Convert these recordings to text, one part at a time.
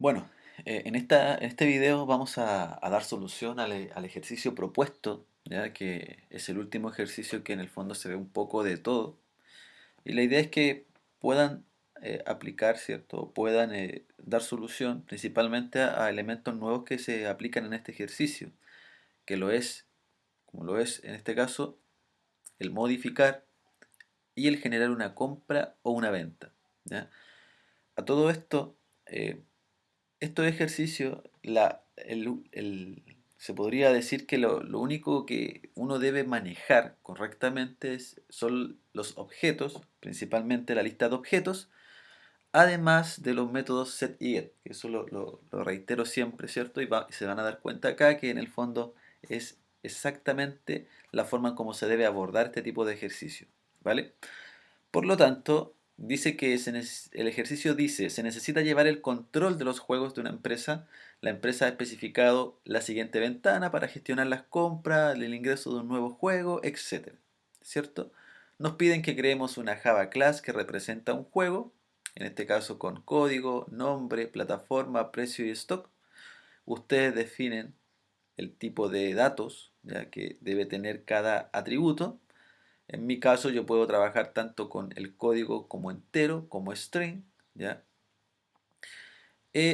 Bueno, en este video vamos a dar solución al ejercicio propuesto, ya que es el último ejercicio que en el fondo se ve un poco de todo. Y la idea es que puedan aplicar, ¿cierto? Puedan dar solución principalmente a elementos nuevos que se aplican en este ejercicio, que lo es, como lo es en este caso, el modificar y el generar una compra o una venta, ¿ya? A todo esto, estos ejercicios, se podría decir que lo único que uno debe manejar correctamente son los objetos, principalmente la lista de objetos, además de los métodos set y get, que eso lo reitero siempre, ¿cierto? Y se van a dar cuenta acá que en el fondo es exactamente la forma en cómo se debe abordar este tipo de ejercicio, ¿vale? Por lo tanto, dice que el ejercicio dice, se necesita llevar el control de los juegos de una empresa. La empresa ha especificado la siguiente ventana para gestionar las compras, el ingreso de un nuevo juego, etcétera. ¿Cierto? Nos piden que creemos una Java Class que representa un juego, en este caso con código, nombre, plataforma, precio y stock. Ustedes definen el tipo de datos ya que debe tener cada atributo. En mi caso yo puedo trabajar tanto con el código como entero, como string, ¿ya?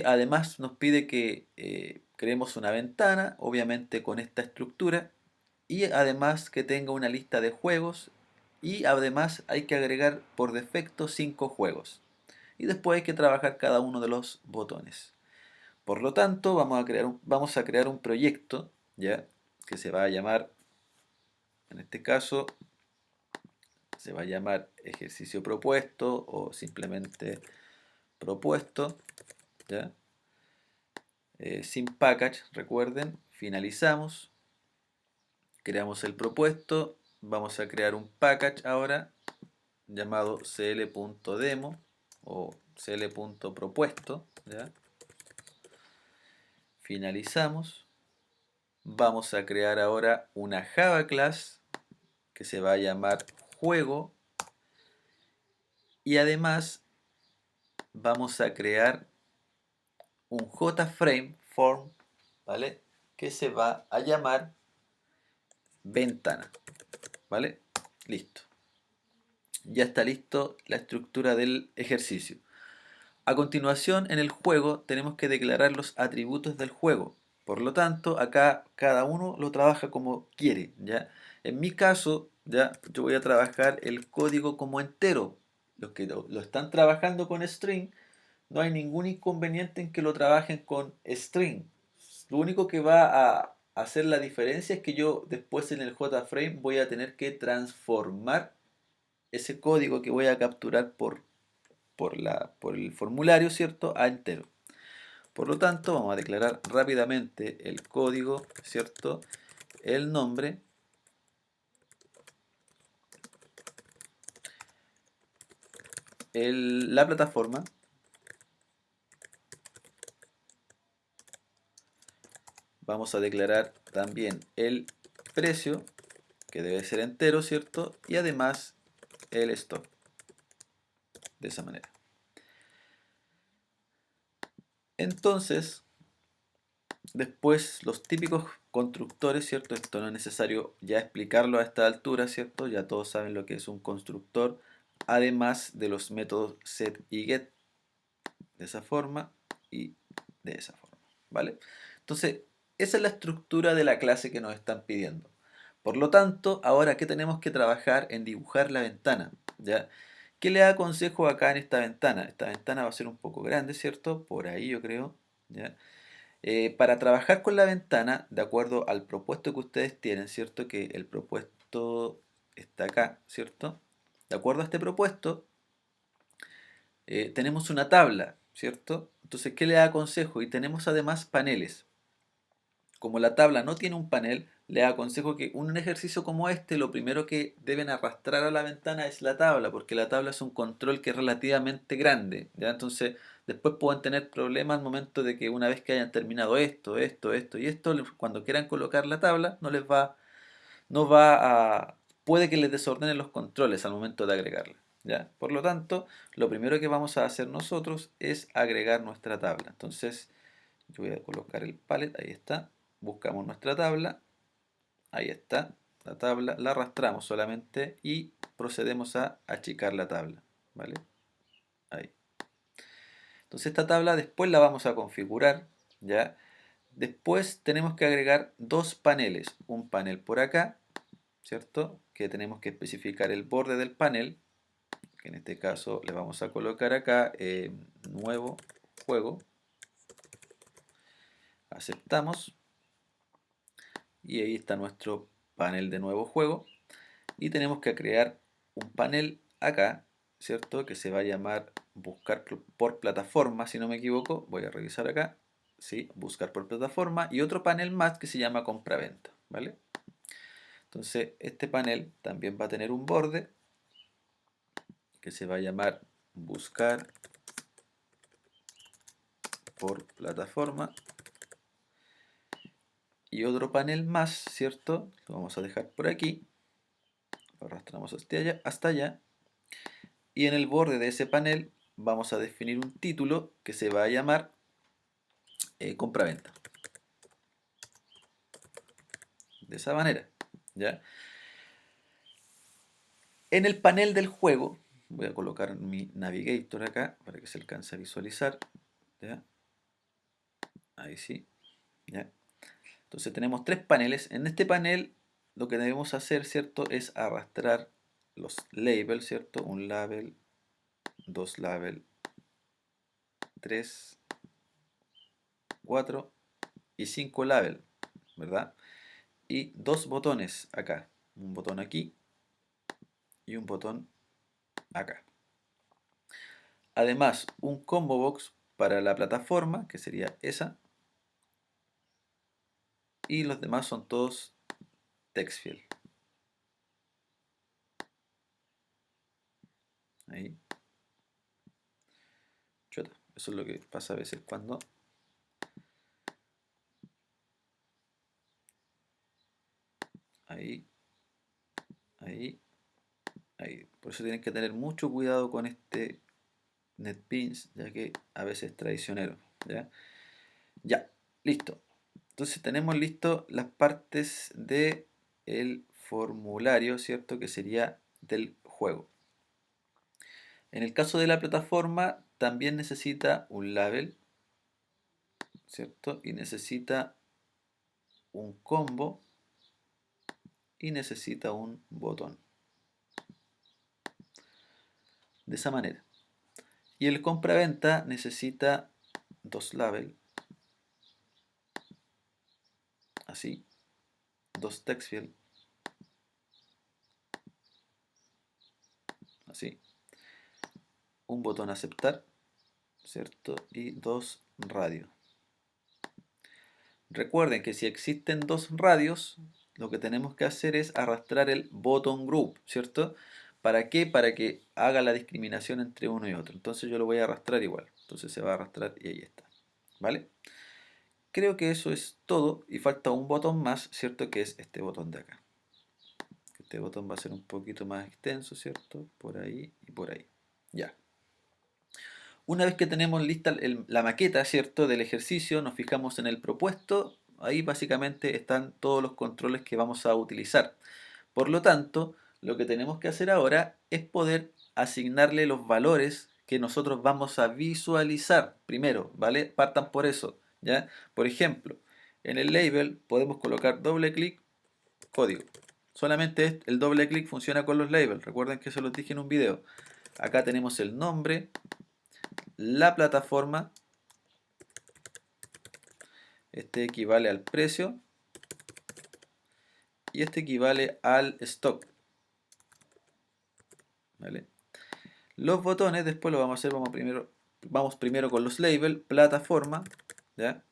Además nos pide que creemos una ventana, obviamente con esta estructura, y además que tenga una lista de juegos, y además hay que agregar por defecto 5 juegos. Y después hay que trabajar cada uno de los botones. Por lo tanto, vamos a crear un proyecto, ¿ya? Que se va a llamar, en este caso, se va a llamar ejercicio propuesto o simplemente propuesto, ¿ya? Sin package, recuerden, finalizamos, creamos el propuesto, vamos a crear un package ahora llamado cl.demo o cl.propuesto, ¿ya? Finalizamos, vamos a crear ahora una Java class que se va a llamar juego y además vamos a crear un JFrame form, ¿vale? Que se va a llamar ventana, ¿vale? Listo. Ya está listo la estructura del ejercicio. A continuación, en el juego tenemos que declarar los atributos del juego. Por lo tanto, acá cada uno lo trabaja como quiere, ¿ya? En mi caso, ya, yo voy a trabajar el código como entero. Los que lo están trabajando con string, no hay ningún inconveniente en que lo trabajen con string. Lo único que va a hacer la diferencia es que yo después en el JFrame voy a tener que transformar ese código que voy a capturar por el formulario, ¿cierto? A entero. Por lo tanto, vamos a declarar rápidamente el código, ¿cierto? El nombre, la plataforma, vamos a declarar también el precio, que debe ser entero, ¿cierto? Y además el stock, de esa manera. Entonces, después los típicos constructores, ¿cierto? Esto no es necesario ya explicarlo a esta altura, ¿cierto? Ya todos saben lo que es un constructor, además de los métodos set y get, de esa forma y de esa forma, ¿vale? Entonces, esa es la estructura de la clase que nos están pidiendo. Por lo tanto, ahora que tenemos que trabajar en dibujar la ventana, ¿ya? ¿Qué le aconsejo acá en esta ventana? Esta ventana va a ser un poco grande, ¿cierto? Por ahí yo creo, ¿ya? Para trabajar con la ventana, de acuerdo al propuesto que ustedes tienen, ¿cierto? Que el propuesto está acá, ¿cierto? De acuerdo a este propuesto, tenemos una tabla, ¿cierto? Entonces, ¿qué le aconsejo? Y tenemos además paneles. Como la tabla no tiene un panel, les aconsejo que un ejercicio como este, lo primero que deben arrastrar a la ventana es la tabla, porque la tabla es un control que es relativamente grande, ¿ya? Entonces, después pueden tener problemas al momento de que una vez que hayan terminado esto y esto, cuando quieran colocar la tabla, no va a, puede que les desordenen los controles al momento de agregarla. ¿ya? Por lo tanto, lo primero que vamos a hacer nosotros es agregar nuestra tabla. Entonces, yo voy a colocar el palette, ahí está. Buscamos nuestra tabla, ahí está. La tabla la arrastramos solamente y procedemos a achicar la tabla, ¿vale? Ahí. Entonces esta tabla después la vamos a configurar, ¿ya? Después tenemos que agregar dos paneles, un panel por acá, ¿cierto? Que tenemos que especificar el borde del panel, que en este caso le vamos a colocar acá nuevo juego, aceptamos y ahí está nuestro panel de nuevo juego y tenemos que crear un panel acá, ¿cierto? Que se va a llamar buscar por plataforma, si no me equivoco, voy a revisar acá, sí, buscar por plataforma y otro panel más que se llama compraventa, ¿vale? Entonces este panel también va a tener un borde que se va a llamar buscar por plataforma y otro panel más, ¿cierto? Lo vamos a dejar por aquí, lo arrastramos hasta allá y en el borde de ese panel vamos a definir un título que se va a llamar compraventa. De esa manera, ¿ya? En el panel del juego, voy a colocar mi navigator acá para que se alcance a visualizar, ¿ya? Ahí sí, ¿ya? Entonces tenemos tres paneles. En este panel lo que debemos hacer, ¿cierto? Es arrastrar los labels, ¿cierto? Un label, dos label, 3, 4 y 5 label, ¿verdad? Y dos botones acá, un botón aquí y un botón acá. Además, un combo box para la plataforma, que sería esa, y los demás son todos text field. Ahí. Chota. Eso es lo que pasa a veces cuando ahí, ahí, ahí. Por eso tienen que tener mucho cuidado con este NetBeans, ya que a veces es traicionero. ¿Ya? Ya, listo. Entonces tenemos listo las partes de el formulario, ¿cierto? Que sería del juego. En el caso de la plataforma, también necesita un label, ¿cierto? Y necesita un combo y necesita un botón. De esa manera. Y el compra-venta necesita dos label, así, dos text field, así, un botón aceptar, ¿cierto? Y dos radios. Recuerden que si existen dos radios, lo que tenemos que hacer es arrastrar el bottom group, ¿cierto? ¿Para qué? Para que haga la discriminación entre uno y otro. Entonces yo lo voy a arrastrar igual. Entonces se va a arrastrar y ahí está. ¿Vale? Creo que eso es todo y falta un botón más, ¿cierto? Que es este botón de acá. Este botón va a ser un poquito más extenso, ¿cierto? Por ahí y por ahí. Ya. Una vez que tenemos lista la maqueta, ¿cierto? Del ejercicio, nos fijamos en el propuesto. Ahí básicamente están todos los controles que vamos a utilizar. Por lo tanto, lo que tenemos que hacer ahora es poder asignarle los valores que nosotros vamos a visualizar primero, ¿vale? Partan por eso, ¿ya? Por ejemplo, en el label podemos colocar doble clic, código. Solamente el doble clic funciona con los labels. Recuerden que se los dije en un video. Acá tenemos el nombre, la plataforma, este equivale al precio y este equivale al stock. ¿Vale? Los botones después lo vamos a hacer, vamos primero con los labels, plataforma, ¿ya?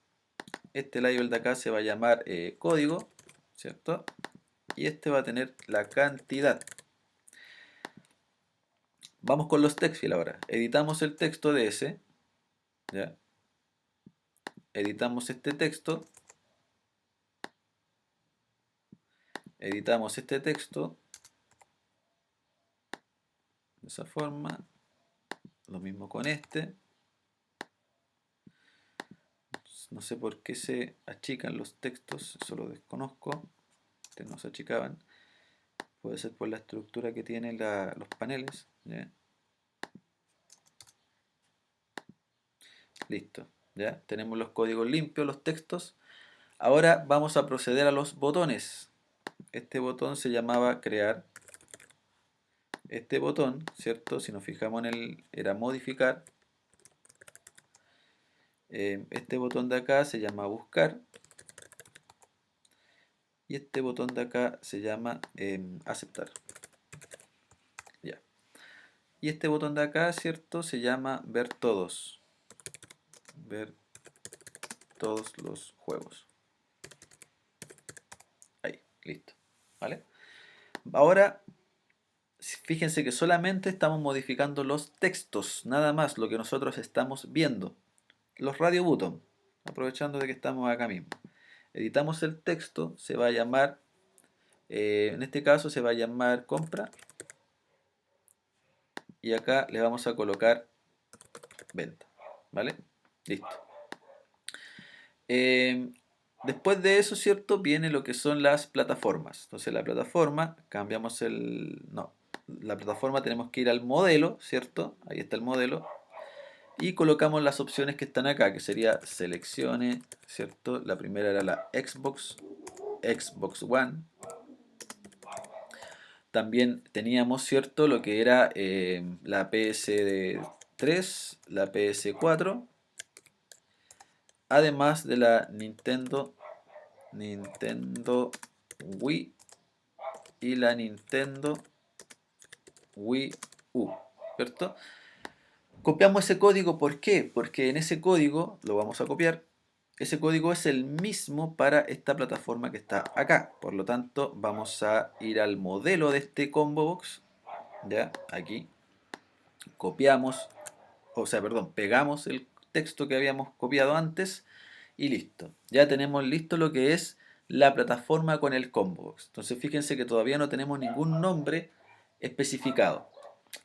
Este label de acá se va a llamar código, ¿cierto? Y este va a tener la cantidad. Vamos con los text field ahora. Editamos el texto de ese, ¿ya? Editamos este texto, editamos este texto, de esa forma. Lo mismo con este. No sé por qué se achican los textos, eso lo desconozco. No se achicaban. Puede ser por la estructura que tienen los paneles. ¿Ya? Listo. ¿Ya? Tenemos los códigos limpios, los textos. Ahora vamos a proceder a los botones. Este botón se llamaba crear. Este botón, ¿cierto? Si nos fijamos en él, era modificar. Este botón de acá se llama buscar. Y este botón de acá se llama aceptar. Ya. Y este botón de acá, ¿cierto? Se llama ver todos. Ver todos los juegos. Ahí, listo. ¿Vale? Ahora, fíjense que solamente estamos modificando los textos, nada más lo que nosotros estamos viendo. Los radio button, aprovechando de que estamos acá mismo. Editamos el texto, se va a llamar, en este caso se va a llamar compra. Y acá le vamos a colocar venta. ¿Vale? Listo. Después de eso, ¿cierto? Viene lo que son las plataformas. Entonces la plataforma, cambiamos el... No, la plataforma tenemos que ir al modelo, ¿cierto? Ahí está el modelo. Y colocamos las opciones que están acá, que sería seleccione, ¿cierto? La primera era la Xbox, Xbox One. También teníamos, ¿cierto? Lo que era la PS3, la PS4. Además de la Nintendo Wii y la Nintendo Wii U, ¿cierto? Copiamos ese código, ¿por qué? Porque en ese código, lo vamos a copiar, ese código es el mismo para esta plataforma que está acá. Por lo tanto, vamos a ir al modelo de este combo box, ¿ya? Aquí, copiamos, o sea, perdón, pegamos el texto que habíamos copiado antes y listo. Ya tenemos listo lo que es la plataforma con el combo box. Entonces fíjense que todavía no tenemos ningún nombre especificado.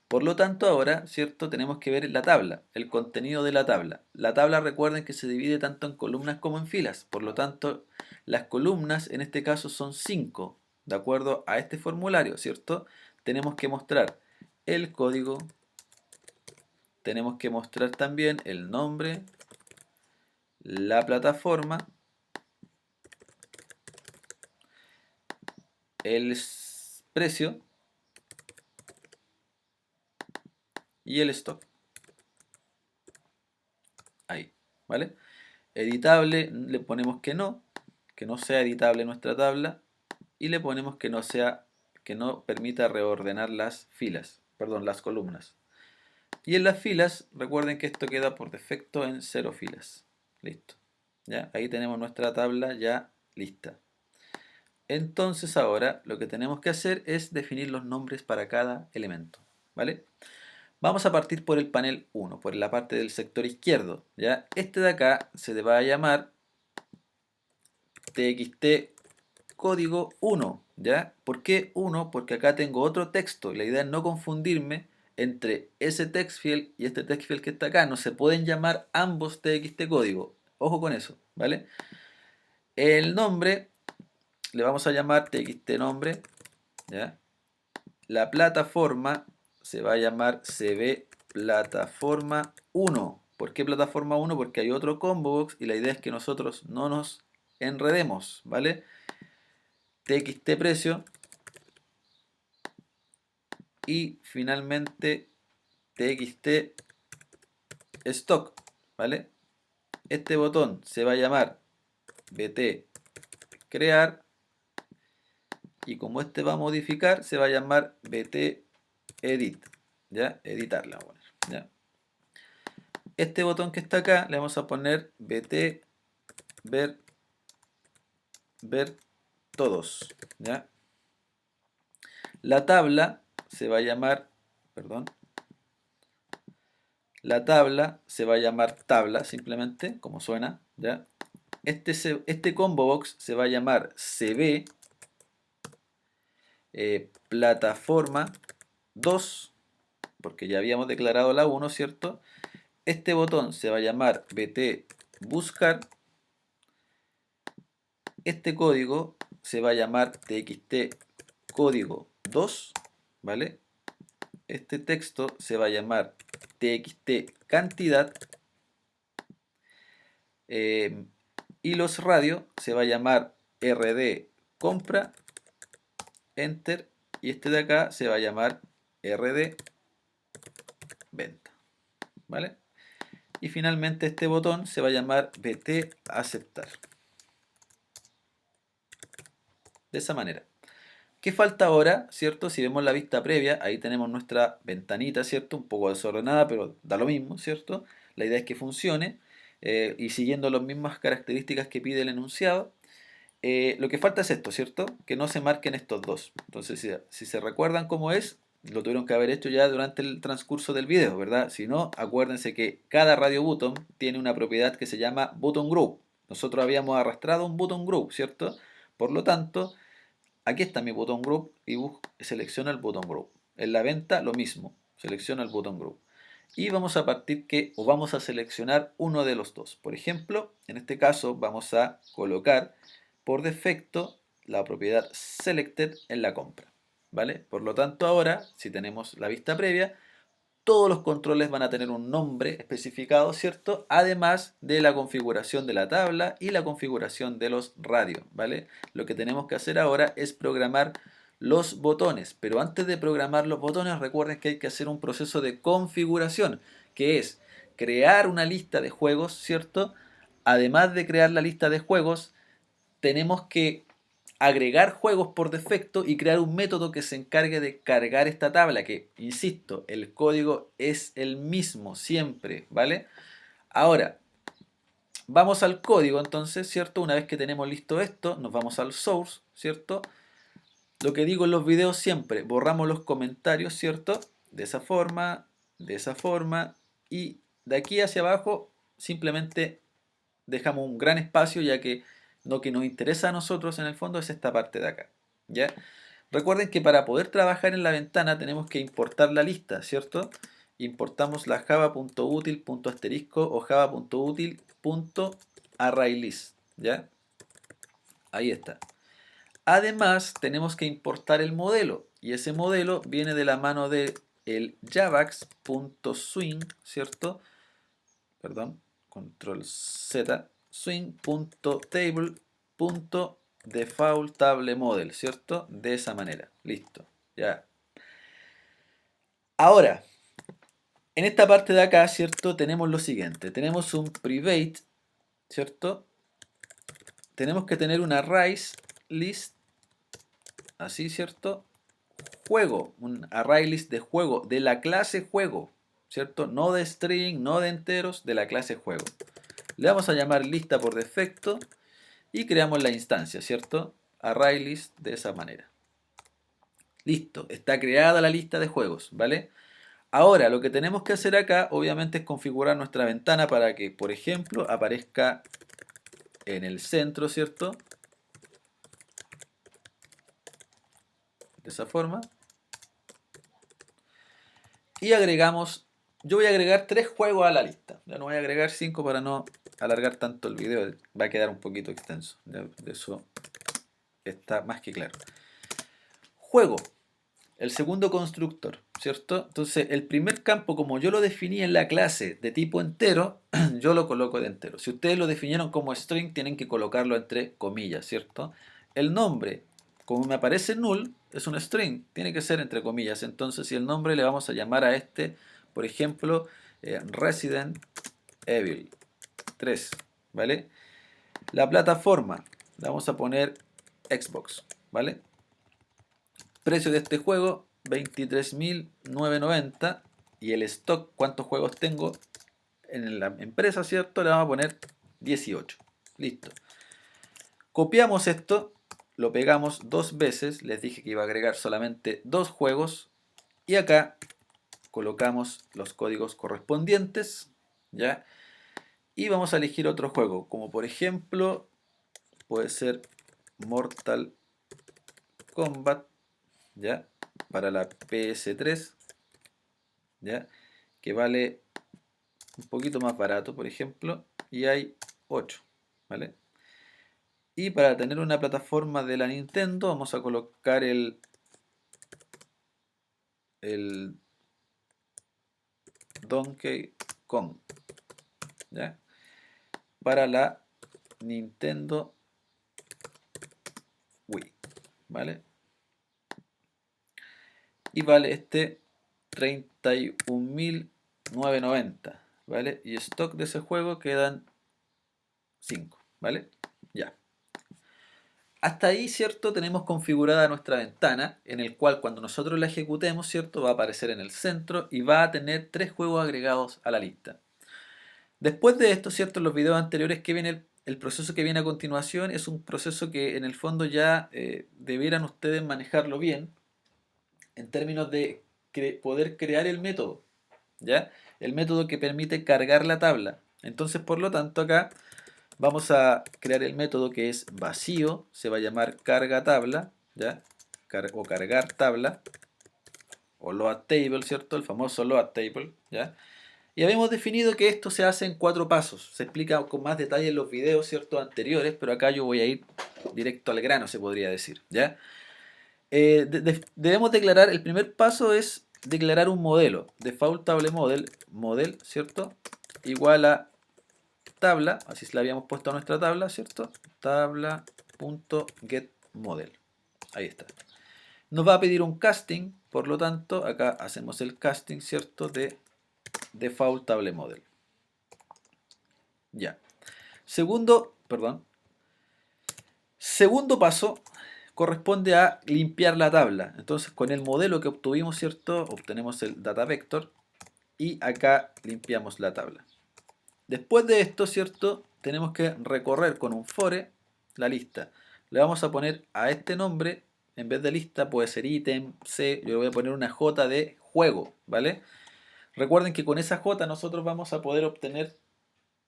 Por lo tanto ahora, ¿cierto? Tenemos que ver la tabla, el contenido de la tabla. La tabla, recuerden que se divide tanto en columnas como en filas. Por lo tanto, las columnas en este caso son 5. De acuerdo a este formulario, ¿cierto? Tenemos que mostrar el código. Tenemos que mostrar también el nombre, la plataforma, el precio y el stock. Ahí, ¿vale? Editable, le ponemos que no sea editable nuestra tabla y le ponemos que no sea, que no permita reordenar las filas, perdón, las columnas. Y en las filas, recuerden que esto queda por defecto en 0 filas. Listo. ¿Ya? Ahí tenemos nuestra tabla ya lista. Entonces ahora lo que tenemos que hacer es definir los nombres para cada elemento. ¿Vale? Vamos a partir por el panel 1, por la parte del sector izquierdo. ¿Ya? Este de acá se le va a llamar txt código 1. ¿Ya? ¿Por qué 1? Porque acá tengo otro texto. La idea es no confundirme entre ese text field y este text field que está acá. No se pueden llamar ambos txt código. Ojo con eso. ¿Vale? El nombre le vamos a llamar txt nombre. ¿Ya? La plataforma se va a llamar cb plataforma 1. ¿Por qué plataforma 1? Porque hay otro combo box y la idea es que nosotros no nos enredemos, ¿vale? txt precio y finalmente txt stock, ¿vale? Este botón se va a llamar bt crear y como este va a modificar se va a llamar bt edit, ¿ya? Editarla, bueno, ¿ya? Este botón que está acá le vamos a poner bt ver todos, ¿ya? La tabla se va a llamar, perdón, la tabla se va a llamar tabla simplemente, como suena, ¿ya? Este combo box se va a llamar cb plataforma 2 porque ya habíamos declarado la 1, ¿cierto? Este botón se va a llamar BT buscar. Este código se va a llamar TXT código 2, ¿vale? Este texto se va a llamar TXT cantidad. Y los radio se va a llamar RD compra, enter. Y este de acá se va a llamar RD venta, ¿vale? Y finalmente este botón se va a llamar BT aceptar. De esa manera. ¿Qué falta ahora, cierto? Si vemos la vista previa, ahí tenemos nuestra ventanita, ¿cierto? Un poco desordenada, pero da lo mismo, ¿cierto? La idea es que funcione y siguiendo las mismas características que pide el enunciado. Lo que falta es esto, ¿cierto? Que no se marquen estos dos. Entonces, si se recuerdan cómo es, lo tuvieron que haber hecho ya durante el transcurso del video, ¿verdad? Si no, acuérdense que cada radio button tiene una propiedad que se llama button group. Nosotros habíamos arrastrado un button group, ¿cierto? Por lo tanto, aquí está mi button group y selecciona el button group. En la venta, lo mismo. Selecciona el button group. Y vamos a partir o vamos a seleccionar uno de los dos. Por ejemplo, en este caso vamos a colocar por defecto la propiedad selected en la compra, ¿vale? Por lo tanto, ahora, si tenemos la vista previa, todos los controles van a tener un nombre especificado, ¿cierto? Además de la configuración de la tabla y la configuración de los radios, ¿vale? Lo que tenemos que hacer ahora es programar los botones, pero antes de programar los botones, recuerden que hay que hacer un proceso de configuración, que es crear una lista de juegos, ¿cierto? Además de crear la lista de juegos, tenemos que agregar juegos por defecto y crear un método que se encargue de cargar esta tabla, que, insisto, el código es el mismo siempre, ¿vale? Ahora, vamos al código entonces, ¿cierto? Una vez que tenemos listo esto, nos vamos al source, ¿cierto? Lo que digo en los videos siempre, borramos los comentarios, ¿cierto? De esa forma, y de aquí hacia abajo simplemente dejamos un gran espacio, ya que lo que nos interesa a nosotros en el fondo es esta parte de acá, ¿ya? Recuerden que para poder trabajar en la ventana tenemos que importar la lista, ¿cierto? Importamos la java.util.asterisco o java.util.arraylist, ¿ya? Ahí está. Además, tenemos que importar el modelo, y ese modelo viene de la mano de el javax.swing, ¿cierto? Perdón, control Z, swing.table.defaultTableModel, ¿cierto? De esa manera, listo, ya. Ahora, en esta parte de acá, ¿cierto? Tenemos lo siguiente, tenemos un private, ¿cierto? Tenemos que tener una arrays list, así, ¿cierto? Juego, un array list de juego, de la clase juego, ¿cierto? No de string, no de enteros, de la clase juego. Le vamos a llamar lista por defecto y creamos la instancia, ¿cierto? Array list de esa manera. Listo, está creada la lista de juegos, ¿vale? Ahora, lo que tenemos que hacer acá, obviamente, es configurar nuestra ventana para que, por ejemplo, aparezca en el centro, ¿cierto? De esa forma. Y agregamos, yo voy a agregar 3 juegos a la lista. Ya no voy a agregar 5 para no alargar tanto el video, va a quedar un poquito extenso. De eso está más que claro. Juego, el segundo constructor, ¿cierto? Entonces, el primer campo, como yo lo definí en la clase de tipo entero, yo lo coloco de entero. Si ustedes lo definieron como string, tienen que colocarlo entre comillas, ¿cierto? El nombre, como me aparece null, es un string, tiene que ser entre comillas. Entonces, si el nombre le vamos a llamar a este, por ejemplo, Resident Evil 3, ¿vale? La plataforma, le vamos a poner Xbox, ¿vale? Precio de este juego, 23.990. Y el stock, ¿cuántos juegos tengo en la empresa, cierto? Le vamos a poner 18. Listo. Copiamos esto, lo pegamos 2 veces. Les dije que iba a agregar solamente 2 juegos. Y acá colocamos los códigos correspondientes, ¿ya? Y vamos a elegir otro juego, como por ejemplo, puede ser Mortal Kombat, ¿ya? Para la PS3. ¿ya? Que vale un poquito más barato, por ejemplo, y hay 8, ¿vale? Y para tener una plataforma de la Nintendo vamos a colocar el Donkey Kong, ¿ya? Para la Nintendo Wii, ¿vale? Y vale este 31.990, ¿vale? Y stock de ese juego quedan 5, ¿vale? Ya. Hasta ahí, ¿cierto? Tenemos configurada nuestra ventana, en el cual cuando nosotros la ejecutemos, ¿cierto? Va a aparecer en el centro y va a tener 3 juegos agregados a la lista. Después de esto, ¿cierto? En los videos anteriores que viene el proceso que viene a continuación es un proceso que en el fondo ya debieran ustedes manejarlo bien en términos de poder crear el método, ¿ya? El método que permite cargar la tabla. Entonces, por lo tanto, acá vamos a crear el método que es vacío, se va a llamar carga tabla, ¿ya? O cargar tabla, o load table, ¿cierto? El famoso load table, ¿ya? Y habíamos definido que esto se hace en 4 pasos. Se explica con más detalle en los videos, ¿cierto? Anteriores, pero acá yo voy a ir directo al grano, se podría decir, ¿ya? Debemos declarar, el primer paso es declarar un modelo, default table model, ¿cierto? Igual a tabla, así se la habíamos puesto a nuestra tabla, ¿cierto? Tabla.getModel. Ahí está. Nos va a pedir un casting, por lo tanto, acá hacemos el casting, ¿cierto? De default table model. Ya. Segundo paso corresponde a limpiar la tabla. Entonces, con el modelo que obtuvimos, ¿cierto? Obtenemos el data vector y acá limpiamos la tabla. Después de esto, ¿cierto? Tenemos que recorrer con un fore la lista. Le vamos a poner a este nombre, en vez de lista, puede ser ítem, C, yo le voy a poner una J de juego, ¿vale? Recuerden que con esa J nosotros vamos a poder obtener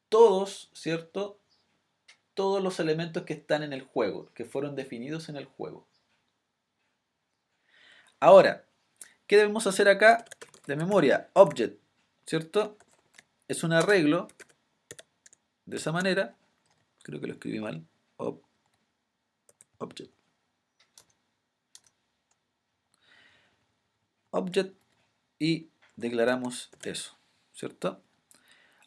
todos, ¿cierto? Todos los elementos que están en el juego, que fueron definidos en el juego. Ahora, ¿qué debemos hacer acá? De memoria, object, ¿cierto? Es un arreglo de esa manera. Creo que lo escribí mal. Object. Object y declaramos eso, ¿cierto?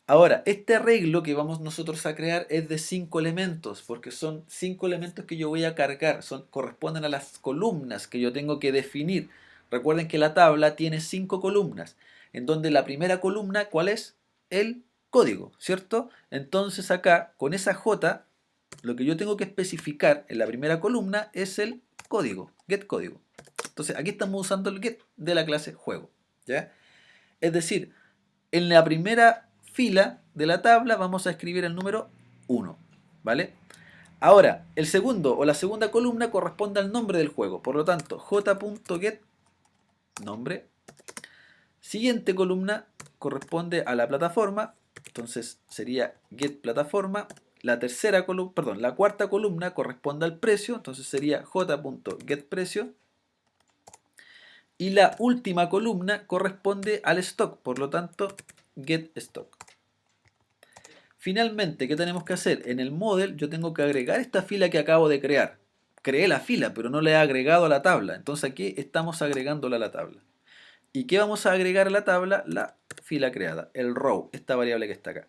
Ahora, este arreglo que vamos nosotros a crear es de 5 elementos, porque son 5 elementos que yo voy a cargar, corresponden a las columnas que yo tengo que definir. Recuerden que la tabla tiene 5 columnas, en donde la primera columna, ¿cuál es? El código, ¿cierto? Entonces acá, con esa J, lo que yo tengo que especificar en la primera columna es el código, get código. Entonces aquí estamos usando el get de la clase juego, ¿ya? Es decir, en la primera fila de la tabla vamos a escribir el número 1, ¿vale? Ahora, el segundo o la segunda columna corresponde al nombre del juego, por lo tanto, j.get nombre. Siguiente columna corresponde a la plataforma, entonces sería get plataforma. La tercera columna, perdón, la cuarta columna corresponde al precio, entonces sería j.getPrecio. Y la última columna corresponde al stock, por lo tanto, getStock. Finalmente, ¿qué tenemos que hacer? En el model yo tengo que agregar esta fila que acabo de crear. Creé la fila, pero no la he agregado a la tabla. Entonces aquí estamos agregándola a la tabla. ¿Y qué vamos a agregar a la tabla? La fila creada, el row, esta variable que está acá.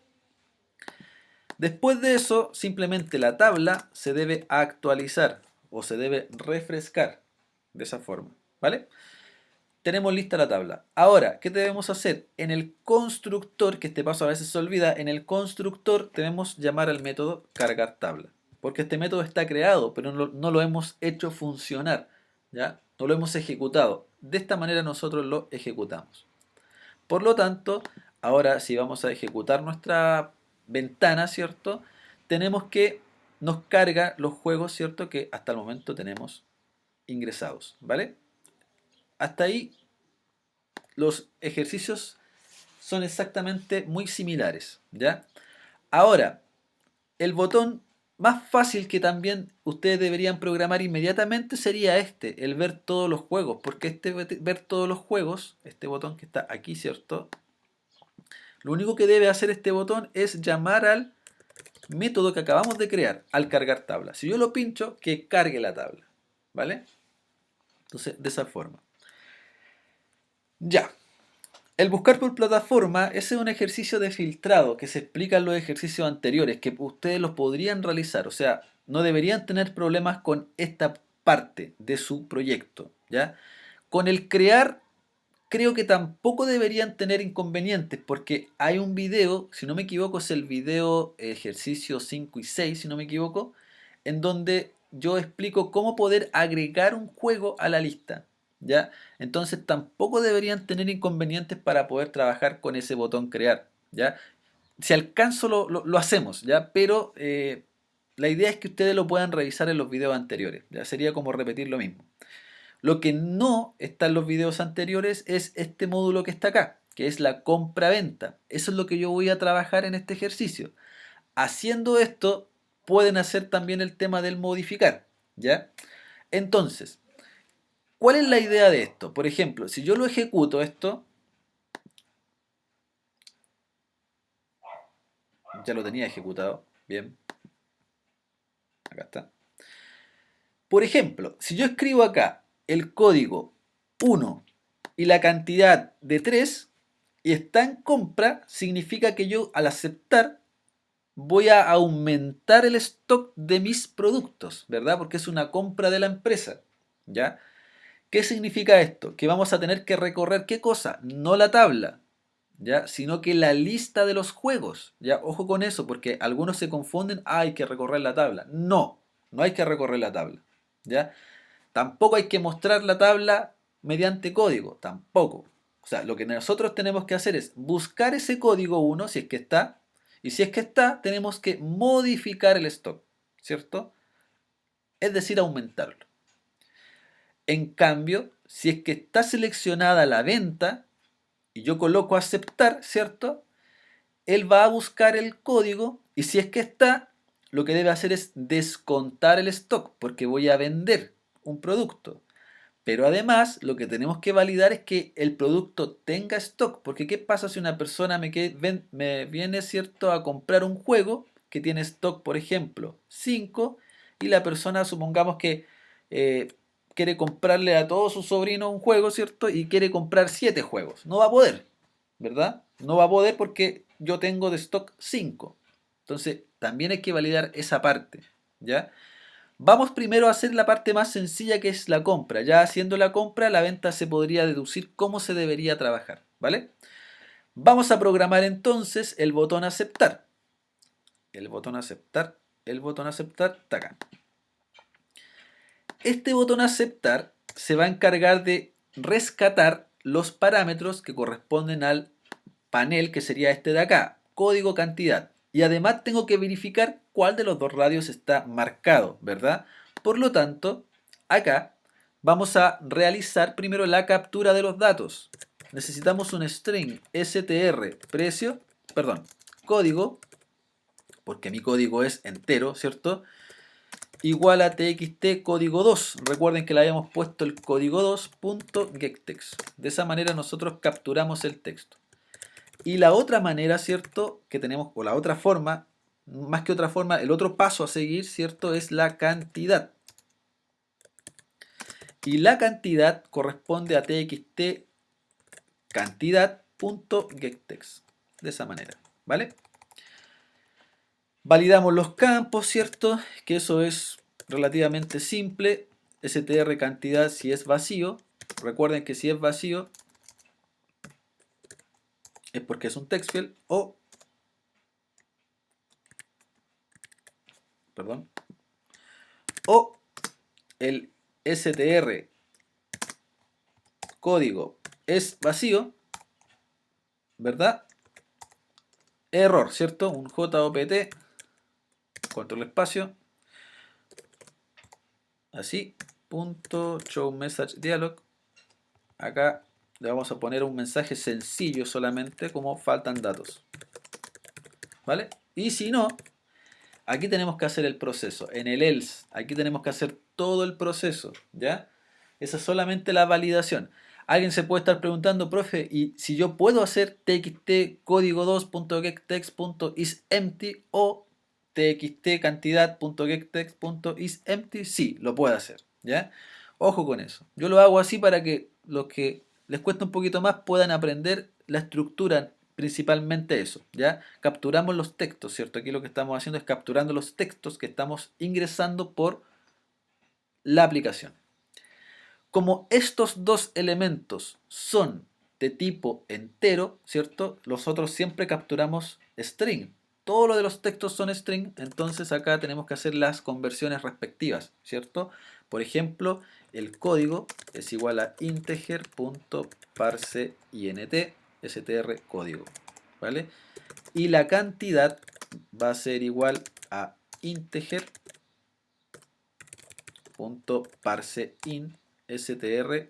Después de eso, simplemente la tabla se debe actualizar o se debe refrescar de esa forma, ¿vale? Tenemos lista la tabla. Ahora, ¿qué debemos hacer? En el constructor, que este paso a veces se olvida, en el constructor debemos llamar al método cargar tabla. Porque este método está creado, pero no lo hemos hecho funcionar, ¿ya? No lo hemos ejecutado. De esta manera nosotros lo ejecutamos. Por lo tanto, ahora si vamos a ejecutar nuestra ventana, ¿cierto? Tenemos que nos carga los juegos, ¿cierto? Que hasta el momento tenemos ingresados, ¿vale? Hasta ahí los ejercicios son exactamente muy similares, ¿ya? Ahora, el botón más fácil que también ustedes deberían programar inmediatamente sería el ver todos los juegos, porque ver todos los juegos, este botón que está aquí, ¿cierto? Lo único que debe hacer este botón es llamar al método que acabamos de crear, al cargar tabla. Si yo lo pincho, que cargue la tabla, ¿vale? Entonces, de esa forma. Ya. El buscar por plataforma, ese es un ejercicio de filtrado que se explica en los ejercicios anteriores, que ustedes los podrían realizar. O sea, no deberían tener problemas con esta parte de su proyecto, ¿ya? Con el crear, creo que tampoco deberían tener inconvenientes, porque hay un video, si no me equivoco, es el video ejercicio 5 y 6, si no me equivoco, en donde yo explico cómo poder agregar un juego a la lista, ¿ya? Entonces tampoco deberían tener inconvenientes para poder trabajar con ese botón crear, ¿ya? Si alcanzo lo hacemos, ¿ya? Pero la idea es que ustedes lo puedan revisar en los videos anteriores, ¿ya? Sería como repetir lo mismo. Lo que no está en los videos anteriores es este módulo que está acá, que es la compra-venta. Eso es lo que yo voy a trabajar en este ejercicio. Haciendo esto, pueden hacer también el tema del modificar, ¿ya? Entonces, ¿cuál es la idea de esto? Por ejemplo, si yo lo ejecuto esto, ya lo tenía ejecutado, bien, acá está. Por ejemplo, si yo escribo acá el código 1 y la cantidad de 3 y está en compra, significa que yo al aceptar voy a aumentar el stock de mis productos, ¿verdad? Porque es una compra de la empresa, ¿ya? ¿Qué significa esto? Que vamos a tener que recorrer, ¿qué cosa? No la tabla, ¿ya? Sino que la lista de los juegos, ¿ya? Ojo con eso, porque algunos se confunden, hay que recorrer la tabla. No, no hay que recorrer la tabla, ¿ya? Tampoco hay que mostrar la tabla mediante código, tampoco. O sea, lo que nosotros tenemos que hacer es buscar ese código 1, si es que está, y si es que está, tenemos que modificar el stock, ¿cierto? Es decir, aumentarlo. En cambio, si es que está seleccionada la venta, y yo coloco aceptar, ¿cierto? Él va a buscar el código, y si es que está, lo que debe hacer es descontar el stock, porque voy a vender un producto. Pero además, lo que tenemos que validar es que el producto tenga stock. Porque ¿qué pasa si una persona me viene, ¿cierto?, a comprar un juego que tiene stock, por ejemplo, 5 y la persona, supongamos que eh, quiere comprarle a todos sus sobrinos un juego, ¿cierto? Y quiere comprar 7 juegos. No va a poder, ¿verdad? No va a poder porque yo tengo de stock 5. Entonces, también hay que validar esa parte, ¿ya? Vamos primero a hacer la parte más sencilla, que es la compra. Ya haciendo la compra, la venta se podría deducir cómo se debería trabajar, ¿vale? Vamos a programar entonces el botón aceptar. El botón aceptar, el botón aceptar, está acá. Este botón aceptar se va a encargar de rescatar los parámetros que corresponden al panel, que sería este de acá, código cantidad. Y además tengo que verificar cuál de los dos radios está marcado, ¿verdad? Por lo tanto, acá vamos a realizar primero la captura de los datos. Necesitamos un string str precio, perdón, código, porque mi código es entero, ¿cierto? Igual a txt código 2. Recuerden que le habíamos puesto el código 2.getText. De esa manera nosotros capturamos el texto. Y la otra manera, ¿cierto?, que tenemos, o la otra forma, más que otra forma, el otro paso a seguir, ¿cierto?, es la cantidad. Y la cantidad corresponde a txt cantidad.getText. De esa manera, ¿vale? Validamos los campos, ¿cierto? Que eso es relativamente simple. str cantidad si es vacío. Recuerden que si es vacío es porque es un text field o, perdón, o el str código es vacío, ¿verdad? Error, ¿cierto? Un JOPT, control espacio, así, punto show message dialog. Acá le vamos a poner un mensaje sencillo solamente como faltan datos, ¿vale? Y si no, Aquí tenemos que hacer el proceso. En el else, aquí tenemos que hacer todo el proceso, ¿ya? Esa es solamente la validación. Alguien se puede estar preguntando, profe, ¿y si yo puedo hacer txt código 2.gettext.isEmpty o txt cantidad.gettext.isEmpty? Sí, lo puede hacer, ¿ya? Ojo con eso. Yo lo hago así para que los que les cuesta un poquito más puedan aprender la estructura, principalmente eso, ¿ya? Capturamos los textos, ¿cierto? Aquí lo que estamos haciendo es capturando los textos que estamos ingresando por la aplicación. Como estos dos elementos son de tipo entero, ¿cierto? Los otros siempre capturamos string. Todo lo de los textos son string, entonces acá tenemos que hacer las conversiones respectivas, ¿cierto? Por ejemplo, el código es igual a integer.parseInt str código, ¿vale? Y la cantidad va a ser igual a integer.parseInt str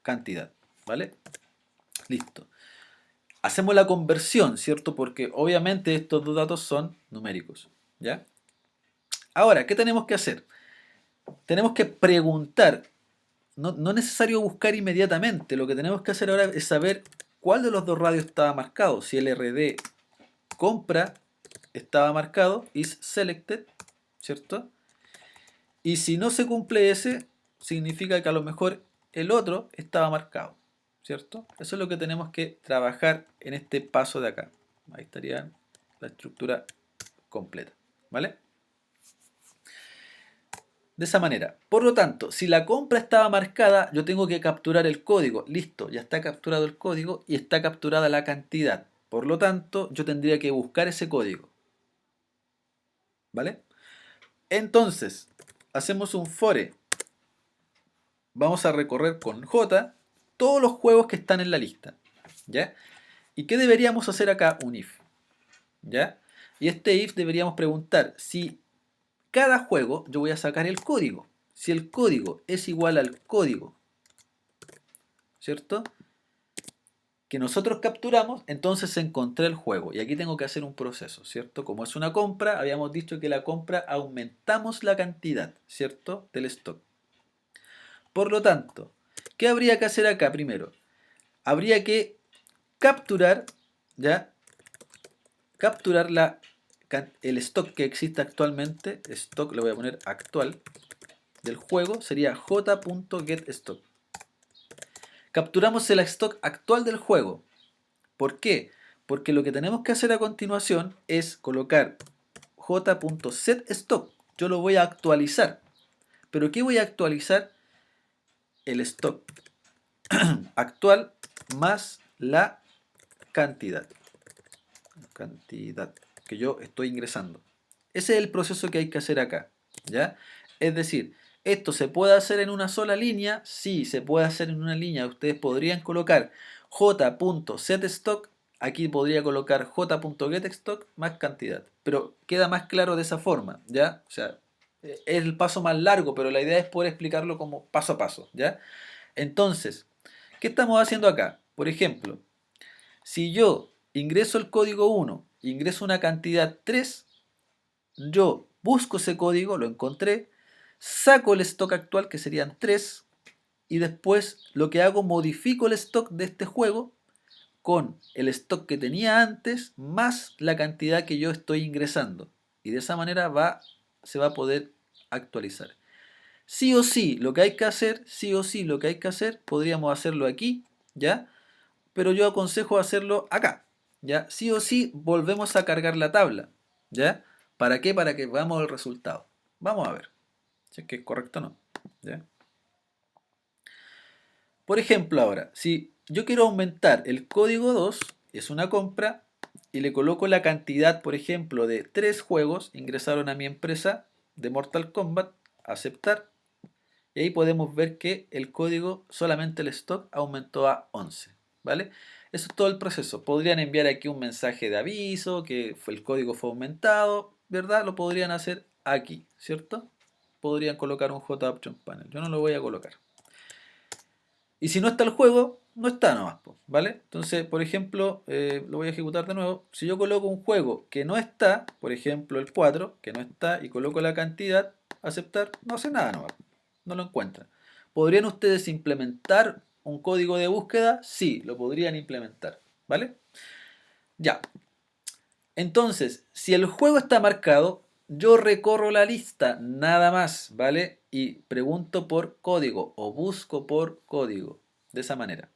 cantidad, ¿vale? Listo. Hacemos la conversión, ¿cierto? Porque obviamente estos dos datos son numéricos, ¿ya? Ahora, ¿qué tenemos que hacer? Tenemos que preguntar, no es necesario buscar inmediatamente, lo que tenemos que hacer ahora es saber cuál de los dos radios estaba marcado, si el RD compra estaba marcado, is selected, ¿cierto? Y si no se cumple ese, significa que a lo mejor el otro estaba marcado, ¿cierto? Eso es lo que tenemos que trabajar en este paso de acá. Ahí estaría la estructura completa, ¿vale? De esa manera. Por lo tanto, si la compra estaba marcada, yo tengo que capturar el código. Listo, ya está capturado el código y está capturada la cantidad. Por lo tanto, yo tendría que buscar ese código, ¿vale? Entonces, hacemos un for. Vamos a recorrer con J todos los juegos que están en la lista, ¿ya? ¿Y qué deberíamos hacer acá? Un if, ¿ya? Y este if deberíamos preguntar si cada juego yo voy a sacar el código. Si el código es igual al código, ¿cierto? Que nosotros capturamos, entonces encontré el juego. Y aquí tengo que hacer un proceso, ¿cierto? Como es una compra, habíamos dicho que la compra aumentamos la cantidad, ¿cierto? Del stock. Por lo tanto, ¿qué habría que hacer acá primero? Habría que capturar, ¿ya? Capturar el stock que existe actualmente. Stock, le voy a poner actual, del juego, sería j.getStock. Capturamos el stock actual del juego. ¿Por qué? Porque lo que tenemos que hacer a continuación es colocar j.setStock. Yo lo voy a actualizar. ¿Pero qué voy a actualizar? El stock actual más la cantidad. Cantidad que yo estoy ingresando. Ese es el proceso que hay que hacer acá, ¿ya? Es decir, ¿esto se puede hacer en una sola línea? Sí, se puede hacer en una línea. Ustedes podrían colocar j.setStock, aquí podría colocar j.getStock más cantidad, pero queda más claro de esa forma, ¿ya? O sea, es el paso más largo, pero la idea es poder explicarlo como paso a paso, ¿ya? Entonces, ¿qué estamos haciendo acá? Por ejemplo, si yo ingreso el código 1, ingreso una cantidad 3, yo busco ese código, lo encontré, saco el stock actual que serían 3 y después lo que hago, modifico el stock de este juego con el stock que tenía antes más la cantidad que yo estoy ingresando. Y de esa manera se va a poder actualizar. Sí o sí, lo que hay que hacer, sí o sí, lo que hay que hacer, podríamos hacerlo aquí, ¿ya? Pero yo aconsejo hacerlo acá, ¿ya? Sí o sí, volvemos a cargar la tabla, ¿ya? ¿Para qué? Para que veamos el resultado. Vamos a ver si es que es correcto o no, ¿ya? Por ejemplo, ahora, si yo quiero aumentar el código 2, es una compra, y le coloco la cantidad, por ejemplo, de 3 juegos ingresaron a mi empresa de Mortal Kombat, aceptar, y ahí podemos ver que el código, solamente el stock, aumentó a 11, ¿vale? Eso es todo el proceso. Podrían enviar aquí un mensaje de aviso, que el código fue aumentado, ¿verdad? Lo podrían hacer aquí, ¿cierto? Podrían colocar un JOption Panel. Yo no lo voy a colocar. Y si no está el juego, no está nomás, po, ¿vale? Entonces, por ejemplo, lo voy a ejecutar de nuevo. Si yo coloco un juego que no está, por ejemplo el 4 que no está, y coloco la cantidad, aceptar, no hace nada nomás. No lo encuentra. ¿Podrían ustedes implementar un código de búsqueda? Sí, lo podrían implementar, ¿vale? Ya. Entonces, si el juego está marcado, yo recorro la lista, nada más, ¿vale? Y pregunto por código o busco por código, de esa manera.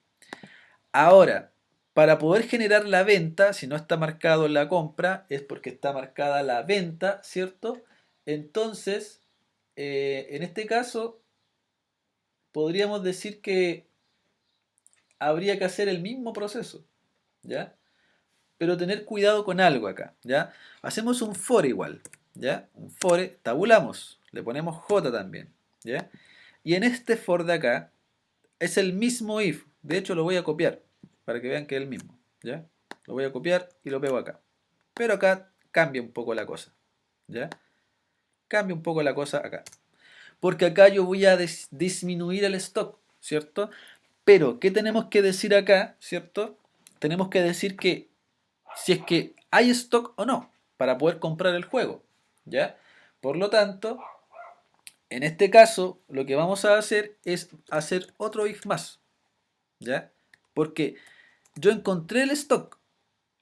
Ahora, para poder generar la venta, si no está marcado la compra, es porque está marcada la venta, ¿cierto? Entonces, en este caso, podríamos decir que habría que hacer el mismo proceso, ¿ya? Pero tener cuidado con algo acá, ¿ya? Hacemos un for igual, ¿ya? Un for, tabulamos, le ponemos j también, ¿ya? Y en este for de acá es el mismo if, de hecho lo voy a copiar para que vean que es el mismo, ¿ya? Lo voy a copiar y lo pego acá. Pero acá cambia un poco la cosa, ¿ya? Cambia un poco la cosa acá. Porque acá yo voy a disminuir el stock, ¿cierto? Pero, ¿qué tenemos que decir acá, ¿cierto? Tenemos que decir que si es que hay stock o no para poder comprar el juego, ¿ya? Por lo tanto, en este caso, lo que vamos a hacer es hacer otro if más, ¿ya? Porque yo encontré el stock,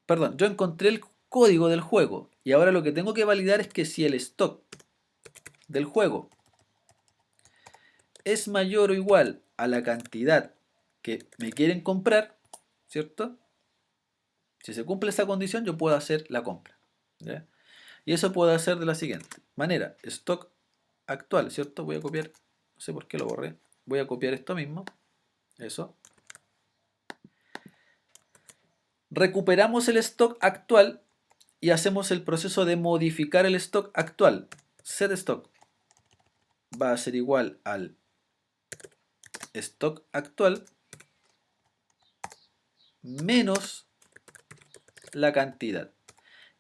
perdón, yo encontré el código del juego y ahora lo que tengo que validar es que si el stock del juego es mayor o igual a la cantidad que me quieren comprar, ¿cierto? Si se cumple esa condición, yo puedo hacer la compra, ¿ya? Y eso puedo hacer de la siguiente manera. Stock actual, ¿cierto? Voy a copiar, no sé por qué lo borré. Voy a copiar esto mismo, eso. Recuperamos el stock actual y hacemos el proceso de modificar el stock actual. Set stock va a ser igual al stock actual menos la cantidad.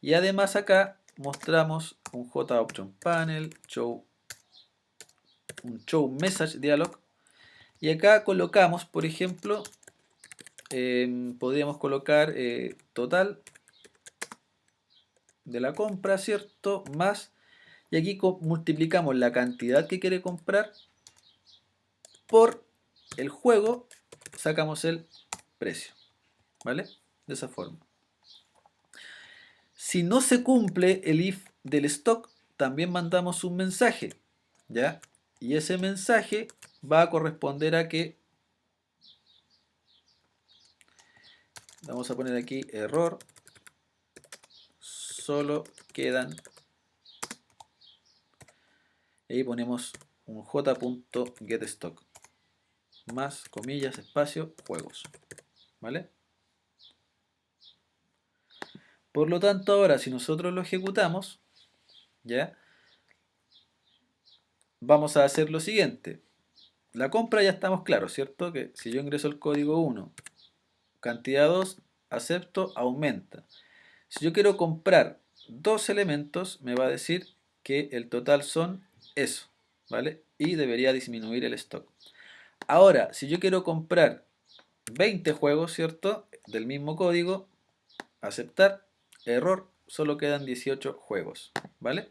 Y además acá mostramos un JOption Panel, un show message dialog. Y acá colocamos, por ejemplo, podríamos colocar total de la compra, ¿cierto? Más, y aquí multiplicamos la cantidad que quiere comprar por el juego, sacamos el precio, ¿vale? De esa forma. Si no se cumple el if del stock, también mandamos un mensaje, ¿ya? Y ese mensaje va a corresponder a que, vamos a poner aquí error, solo quedan, y ahí ponemos un j.getStock más comillas espacio juegos, ¿vale? Por lo tanto, ahora si nosotros lo ejecutamos, ¿ya? Vamos a hacer lo siguiente. La compra ya estamos claros, ¿cierto? Que si yo ingreso el código 1, cantidad 2, acepto, aumenta. Si yo quiero comprar dos elementos, me va a decir que el total son eso, ¿vale? Y debería disminuir el stock. Ahora, si yo quiero comprar 20 juegos, ¿cierto? Del mismo código, aceptar, error, solo quedan 18 juegos, ¿vale?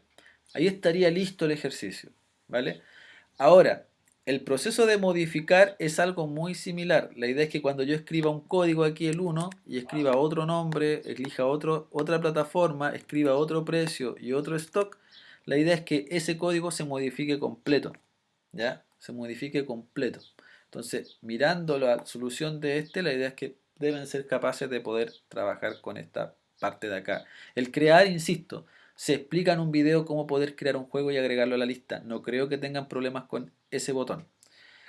Ahí estaría listo el ejercicio, ¿vale? Ahora, el proceso de modificar es algo muy similar. La idea es que cuando yo escriba un código aquí, el 1, y escriba otro nombre, elija otra plataforma, escriba otro precio y otro stock, la idea es que ese código se modifique completo, ¿ya? Se modifique completo. Entonces, mirando la solución de este, la idea es que deben ser capaces de poder trabajar con esta parte de acá. El crear, insisto, se explica en un video cómo poder crear un juego y agregarlo a la lista. No creo que tengan problemas con ese botón.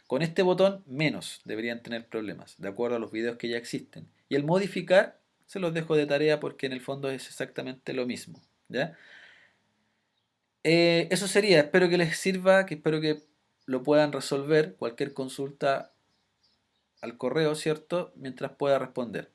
Con este botón, menos deberían tener problemas, de acuerdo a los videos que ya existen. Y el modificar, se los dejo de tarea porque en el fondo es exactamente lo mismo, ¿ya? Eso sería, espero que les sirva, que espero que lo puedan resolver. Cualquier consulta al correo, ¿cierto? Mientras pueda responder.